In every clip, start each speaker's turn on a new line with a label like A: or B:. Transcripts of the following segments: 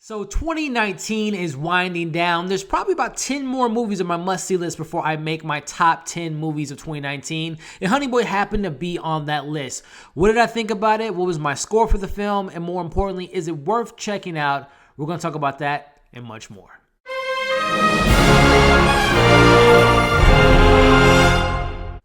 A: So 2019 is winding down. There's probably about 10 more movies on my must-see list before I make my top 10 movies of 2019. And Honey Boy happened to be on that list. What did I think about it? What was my score for the film? And more importantly, is it worth checking out? We're going to talk about that and much more.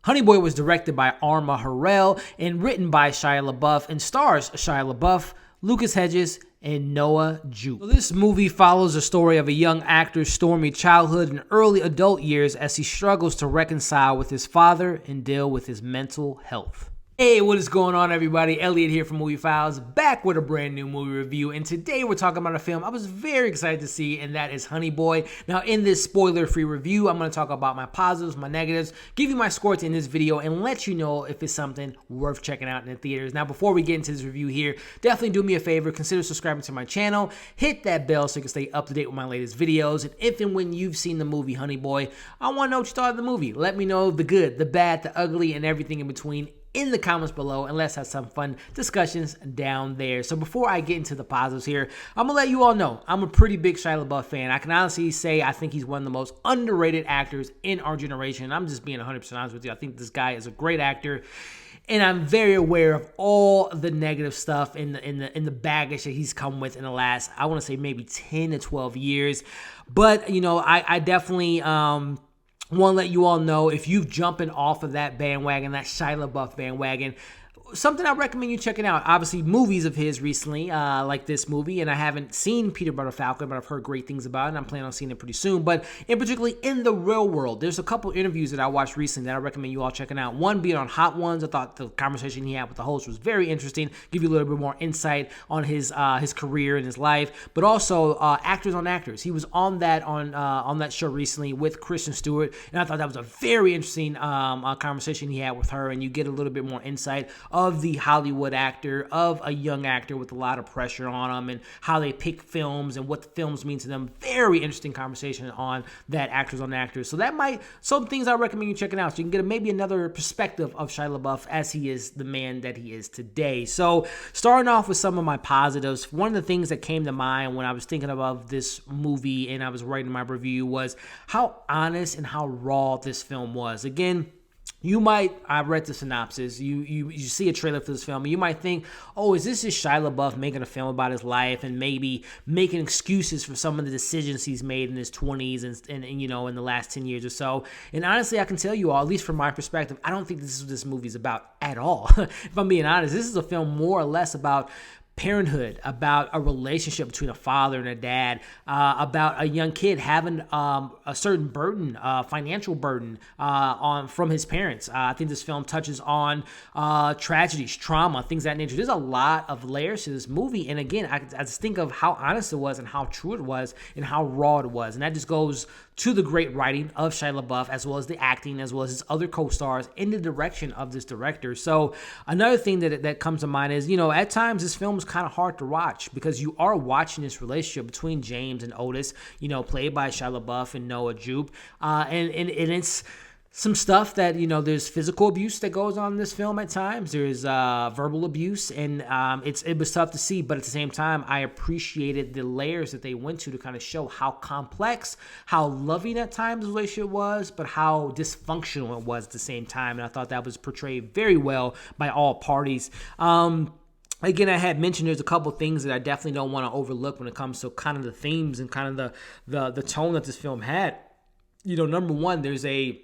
A: Honey Boy was directed by Alma Har'el and written by Shia LaBeouf and stars Shia LaBeouf, Lucas Hedges, and Noah Jupe. So this movie follows the story of a young actor's stormy childhood and early adult years as he struggles to reconcile with his father and deal with his mental health. Hey, what is going on, everybody? Elliot here from Movie Files, back with a brand new movie review. And today we're talking about a film I was very excited to see, and that is Honey Boy. Now, in this spoiler-free review, I'm going to talk about my positives, my negatives, give you my scores in this video, and let you know if it's something worth checking out in the theaters. Now, before we get into this review here, definitely do me a favor, consider subscribing to my channel, hit that bell so you can stay up to date with my latest videos. And if and when you've seen the movie Honey Boy, I want to know what you thought of the movie. Let me know the good, the bad, the ugly, and everything in between in the comments below, and let's have some fun discussions down there. So before I get into the positives here, I'm gonna let you all know I'm a pretty big Shia LaBeouf fan. I can honestly say I think he's one of the most underrated actors in our generation. I'm just being 100% honest with you. I think this guy is a great actor, and I'm very aware of all the negative stuff in the baggage that he's come with in the last, I want to say maybe 10 to 12 years. But you know, I definitely want to let you all know, if you've jumping off of that bandwagon, that Shia LaBeouf bandwagon, something I recommend you checking out. Obviously, movies of his recently, like this movie, and I haven't seen Peanut Butter Falcon, but I've heard great things about it, and I'm planning on seeing it pretty soon. But in particularly in the real world, there's a couple interviews that I watched recently that I recommend you all checking out. One being on Hot Ones. I thought the conversation he had with the host was very interesting, give you a little bit more insight on his career and his life, but also Actors on Actors. He was on that show recently with Kristen Stewart, and I thought that was a very interesting conversation he had with her, and you get a little bit more insight of the Hollywood actor, of a young actor with a lot of pressure on him, and how they pick films and what the films mean to them. Very interesting conversation on that Actors on Actors. So that might, some things I recommend you checking out, so you can get maybe another perspective of Shia LaBeouf as he is the man that he is today. So starting off with some of my positives, one of the things that came to mind when I was thinking about this movie and I was writing my review was how honest and how raw this film was. Again, I read the synopsis, you see a trailer for this film, and you might think, oh, is this just Shia LaBeouf making a film about his life and maybe making excuses for some of the decisions he's made in his 20s and you know, in the last 10 years or so. And honestly, I can tell you all, at least from my perspective, I don't think this is what this movie's about at all. If I'm being honest, this is a film more or less about parenthood, about a relationship between a father and a dad, about a young kid having a certain burden, financial burden from his parents. I think this film touches on tragedies, trauma, things of that nature. There's a lot of layers to this movie, and again, I just think of how honest it was and how true it was and how raw it was, and that just goes to the great writing of Shia LaBeouf, as well as the acting, as well as his other co-stars, in the direction of this director. So another thing that comes to mind is, you know, at times this film is kind of hard to watch because you are watching this relationship between James and Otis, you know, played by Shia LaBeouf and Noah Jupe, and it's some stuff that, you know, there's physical abuse that goes on in this film at times. There's verbal abuse, and it was tough to see, but at the same time, I appreciated the layers that they went to kind of show how complex, how loving at times the relationship was, but how dysfunctional it was at the same time, and I thought that was portrayed very well by all parties. Again, I had mentioned there's a couple things that I definitely don't want to overlook when it comes to kind of the themes and kind of the tone that this film had. You know, number one, there's a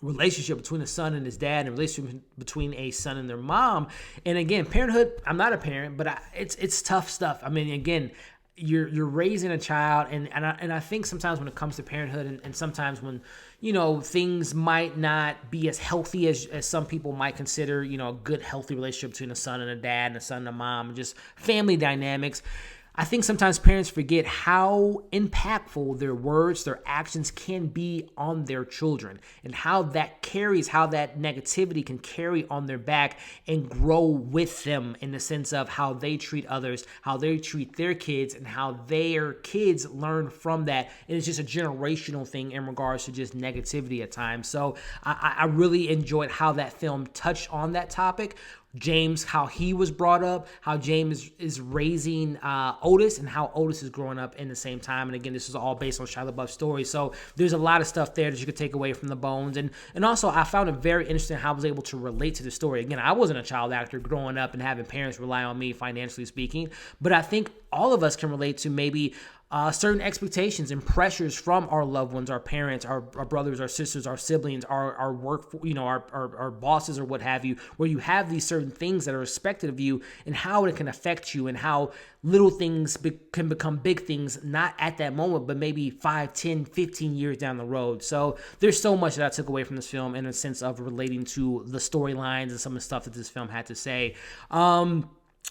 A: relationship between a son and his dad, and a relationship between a son and their mom. And again, parenthood, I'm not a parent, but it's tough stuff. I mean, again, you're raising a child, and I think sometimes when it comes to parenthood, and sometimes when, you know, things might not be as healthy as some people might consider, you know, a good, healthy relationship between a son and a dad and a son and a mom, and just family dynamics. I think sometimes parents forget how impactful their words, their actions can be on their children, and how that negativity can carry on their back and grow with them in the sense of how they treat others, how they treat their kids, and how their kids learn from that. And it's just a generational thing in regards to just negativity at times. So I really enjoyed how that film touched on that topic. James, how he was brought up, how James is raising Otis, and how Otis is growing up in the same time. And again, this is all based on Shia LaBeouf's story. So there's a lot of stuff there that you could take away from the bones. And also, I found it very interesting how I was able to relate to the story. Again, I wasn't a child actor growing up and having parents rely on me, financially speaking. But I think all of us can relate to maybe certain expectations and pressures from our loved ones, our parents, our brothers, our sisters, our siblings, our work, our bosses or what have you, where you have these certain things that are expected of you and how it can affect you and how little things can become big things, not at that moment, but maybe 5, 10, 15 years down the road. So there's so much that I took away from this film in a sense of relating to the storylines and some of the stuff that this film had to say.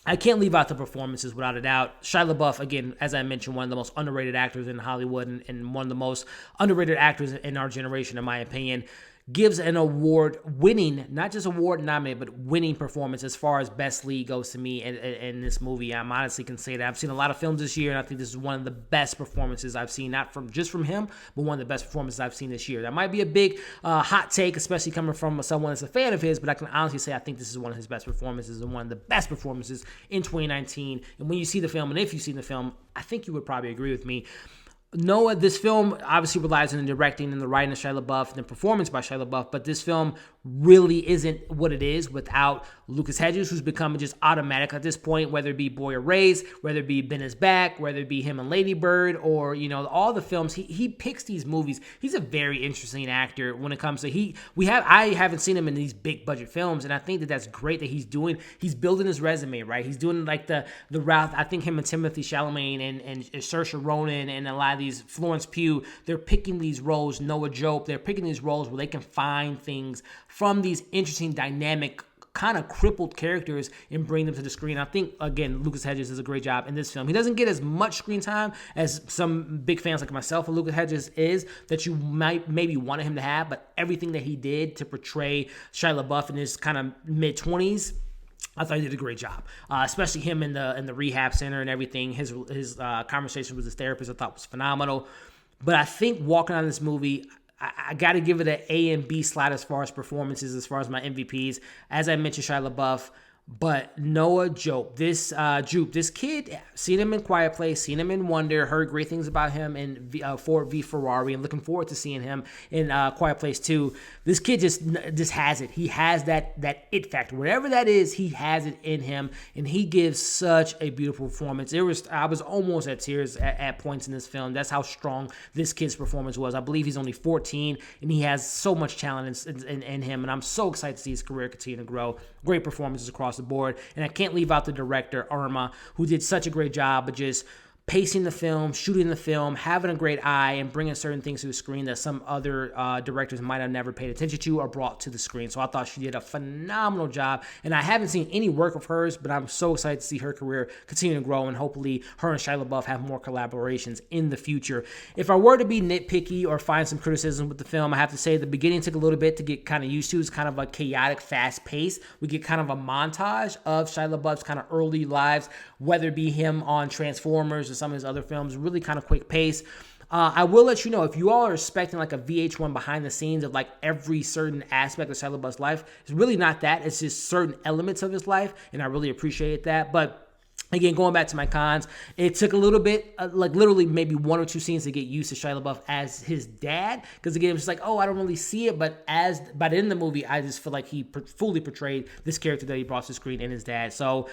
A: I can't leave out the performances without a doubt. Shia LaBeouf, again, as I mentioned, one of the most underrated actors in Hollywood and one of the most underrated actors in our generation, in my opinion, gives an award-winning, not just award-nominated, but winning performance as far as best lead goes to me in this movie. I honestly can say that. I've seen a lot of films this year, and I think this is one of the best performances I've seen, not just from him, but one of the best performances I've seen this year. That might be a big hot take, especially coming from someone that's a fan of his, but I can honestly say I think this is one of his best performances and one of the best performances in 2019. And when you see the film, and if you've seen the film, I think you would probably agree with me. Noah, this film obviously relies on the directing and the writing of Shia LaBeouf and the performance by Shia LaBeouf, but this film really isn't what it is without Lucas Hedges, who's become just automatic at this point, whether it be Boy Erased, whether it be Ben is Back, whether it be him and Lady Bird, or, all the films. He picks these movies. He's a very interesting actor when it comes to, I haven't seen him in these big budget films, and I think that that's great that he's building his resume, right? He's doing like the route. I think him and Timothy Chalamet and Saoirse Ronan and a lot of these, Florence Pugh, they're picking these roles, Noah Jupe, they're picking these roles where they can find things from these interesting, dynamic, kind of crippled characters and bring them to the screen. I think, again, Lucas Hedges does a great job in this film. He doesn't get as much screen time as some big fans like myself of Lucas Hedges is, that you might maybe wanted him to have, but everything that he did to portray Shia LaBeouf in his kind of mid-20s, I thought he did a great job, especially him in the rehab center and everything. His conversation with his therapist I thought was phenomenal. But I think walking on this movie, I got to give it an A and B slot as far as performances, as far as my MVPs. As I mentioned, Shia LaBeouf. But Noah Jupe, this kid, seen him in Quiet Place, seen him in Wonder, heard great things about him in Ford v Ferrari, and looking forward to seeing him in Quiet Place 2. This kid just has it. He has that it factor. Whatever that is, he has it in him, and he gives such a beautiful performance. I was almost at tears at points in this film. That's how strong this kid's performance was. I believe he's only 14, and he has so much talent in him, and I'm so excited to see his career continue to grow. Great performances across the board. And I can't leave out the director, Alma, who did such a great job of just pacing the film, shooting the film, having a great eye, and bringing certain things to the screen that some other directors might have never paid attention to or brought to the screen. So I thought she did a phenomenal job. And I haven't seen any work of hers, but I'm so excited to see her career continue to grow, and hopefully her and Shia LaBeouf have more collaborations in the future. If I were to be nitpicky or find some criticism with the film, I have to say the beginning took a little bit to get kind of used to. It's kind of a chaotic, fast pace. We get kind of a montage of Shia LaBeouf's kind of early lives, whether it be him on Transformers or some of his other films, really kind of quick pace. I will let you know, if you all are expecting like a VH1 behind the scenes of like every certain aspect of Shia LaBeouf's life, it's really not that. It's just certain elements of his life, and I really appreciate that. But again, going back to my cons, it took a little bit, like literally maybe 1 or 2 scenes to get used to Shia LaBeouf as his dad. Because again, it was like, I don't really see it. But by the end of the movie, I just feel like he fully portrayed this character that he brought to the screen and his dad. So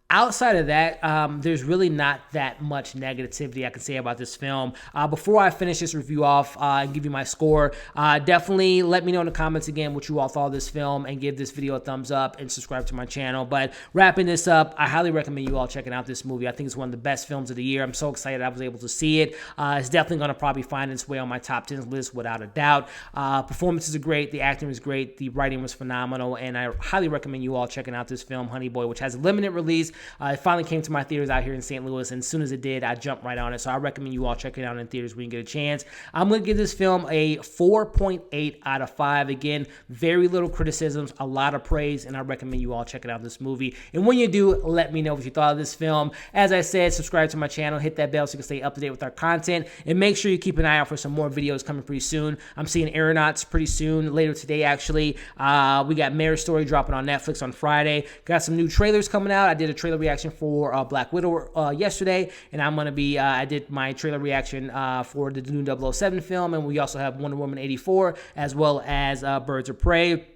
A: outside of that, there's really not that much negativity I can say about this film. Before I finish this review off and give you my score, definitely let me know in the comments again what you all thought of this film, and give this video a thumbs up and subscribe to my channel. But wrapping this up, I highly recommend you all checking out this movie. I think it's one of the best films of the year. I'm so excited I was able to see it. It's definitely going to probably find its way on my top 10 list without a doubt. Performances are great. The acting was great. The writing was phenomenal. And I highly recommend you all checking out this film, Honey Boy, which has a limited release. It finally came to my theaters out here in St. Louis, and as soon as it did, I jumped right on it. So I recommend you all check it out in theaters when you get a chance. I'm going to give this film a 4.8 out of 5. Again, very little criticisms, a lot of praise, and I recommend you all check it out, this movie. And when you do, let me know what you thought of this film. As I said, subscribe to my channel, hit that bell so you can stay up to date with our content, and make sure you keep an eye out for some more videos coming pretty soon. I'm seeing Aeronauts pretty soon, later today actually. We got Marriage Story dropping on Netflix on Friday. Got some new trailers coming out. I did a trailer reaction for Black Widow yesterday, and I'm going to be, I did my trailer reaction for the new 007 film, and we also have Wonder Woman 84, as well as Birds of Prey.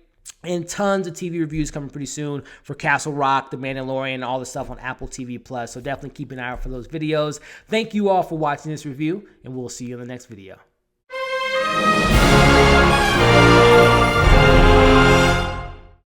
A: And tons of TV reviews coming pretty soon for Castle Rock, The Mandalorian, all the stuff on Apple TV+. So definitely keep an eye out for those videos. Thank you all for watching this review, and we'll see you in the next video.